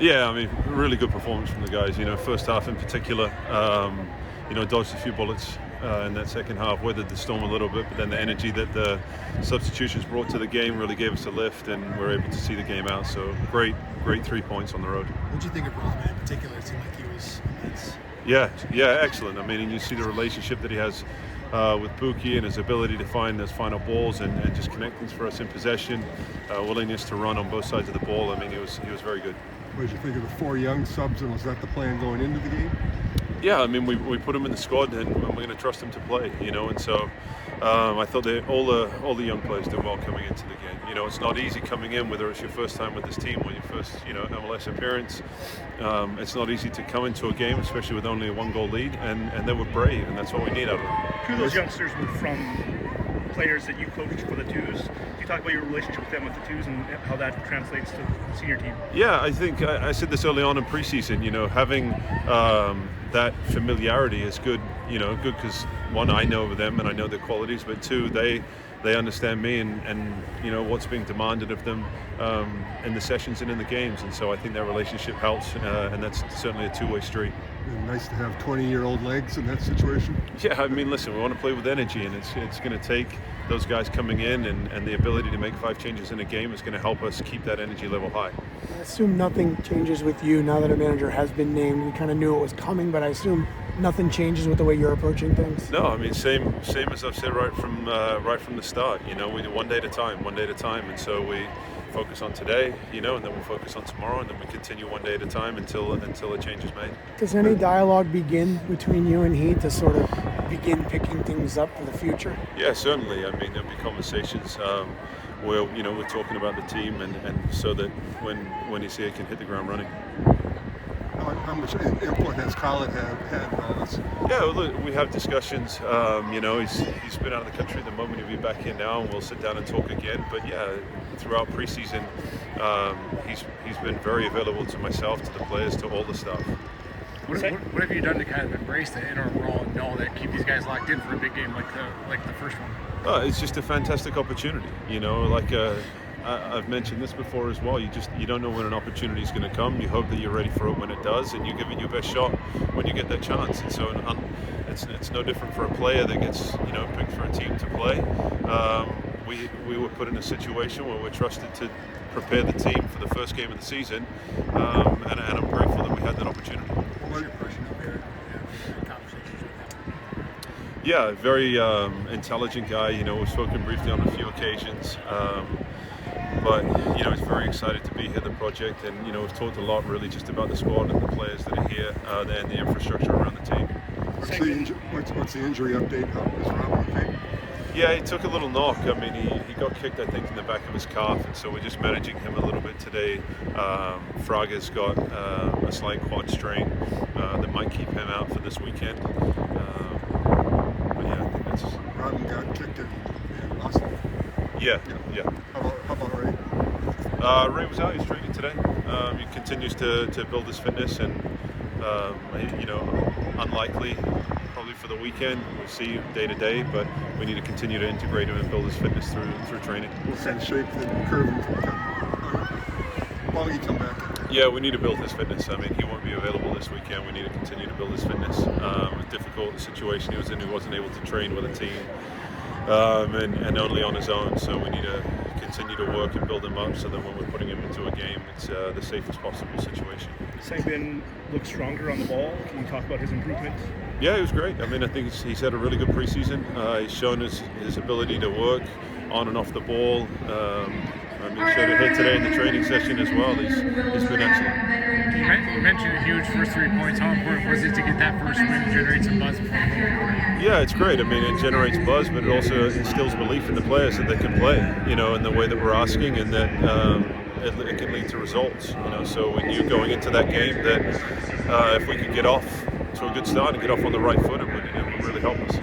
Yeah, I mean, really good performance from the guys. First half in particular, dodged a few bullets in that second half, weathered the storm a little bit, but then the energy that the substitutions brought to the game really gave us a lift, and we're able to see the game out. So great 3 points on the road. What did you think of Rahman in particular? It seemed like he was immense. Yeah, excellent. I mean, and you see the relationship that he has with Buki and his ability to find those final balls and just connect things for us in possession, willingness to run on both sides of the ball. I mean, he was very good. What did you think of the 4 young subs, and was that the plan going into the game? Yeah, I mean, we put him in the squad, and we're going to trust him to play, and so I thought all the young players did well coming into the game. It's not easy coming in, whether it's your first time with this team or your first, MLS appearance. It's not easy to come into a game, especially with only a 1-goal lead, and they were brave, and that's what we need out of them. Two of those youngsters were from players that you coached for the Twos. Can you talk about your relationship with them with the Twos and how that translates to the senior team? Yeah, I think I said this early on in preseason. Having that familiarity is good. Good because one, I know them and I know their qualities, but two, they understand me and what's being demanded of them in the sessions and in the games, and so I think that relationship helps, and that's certainly a two-way street. Nice to have 20-year-old legs in that situation. Yeah, I mean, listen, we want to play with energy, and it's going to take those guys coming in and the ability to make 5 changes in a game is going to help us keep that energy level high. I assume nothing changes with you now that a manager has been named. We kind of knew it was coming, but I assume nothing changes with the way you're approaching things. No, I mean, same as I've said right from the start. We do one day at a time, and so we focus on today, and then we'll focus on tomorrow, and then we continue one day at a time until a change is made. Does any dialogue begin between you and he to sort of begin picking things up for the future? Yeah, certainly. I mean, there'll be conversations where we're talking about the team, and so that when he's here, can hit the ground running. How much input has Colin had in all this? Yeah, look, we have discussions. He's been out of the country at the moment. He'll be back here now, and we'll sit down and talk again. But yeah, throughout preseason, he's been very available to myself, to the players, to all the staff. What have you done to kind of embrace the interim role and know that keep these guys locked in for a big game like the first one? It's just a fantastic opportunity. I've mentioned this before as well. You don't know when an opportunity is going to come. You hope that you're ready for it when it does, and you give it your best shot when you get that chance. And so it's no different for a player that gets picked for a team to play. We were put in a situation where we're trusted to prepare the team for the first game of the season, and I'm grateful that we had that opportunity. What was your impression of Eric? Conversations with him? Yeah, very intelligent guy. We've spoken briefly on a few occasions. But he's very excited to be here, the project, and we've talked a lot really just about the squad and the players that are here and the infrastructure around the team. What's the injury update? How is Robin okay? Yeah, he took a little knock. I mean, he got kicked, I think, in the back of his calf, and so we're just managing him a little bit today. Fraga's got a slight quad strain that might keep him out for this weekend. But yeah, I think that's... Robin got kicked and lost it. Yeah. How about Ray? Ray was out. He's training today. He continues to build his fitness, and unlikely probably for the weekend. We'll see day to day, but we need to continue to integrate him and build his fitness through training. What kind of shape did Curvin while he come back? Yeah, we need to build his fitness. I mean, he won't be available this weekend. We need to continue to build his fitness. A difficult situation he was in. He wasn't able to train with a team. And only on his own, so we need to continue to work and build him up so that when we're putting him into a game, it's the safest possible situation. Sagan looks stronger on the ball. Can you talk about his improvement? Yeah, he was great. I mean, I think he's had a really good preseason. He's shown his ability to work on and off the ball. He showed it here today in the training session as well. He's been excellent. You mentioned a huge first 3 points. How important was it to get that first win and generate some buzz? Yeah, it's great. I mean, it generates buzz, but it also instills belief in the players that they can play, in the way that we're asking, and that it can lead to results. So we knew going into that game that if we could get off to a good start and get off on the right foot, it would really help us.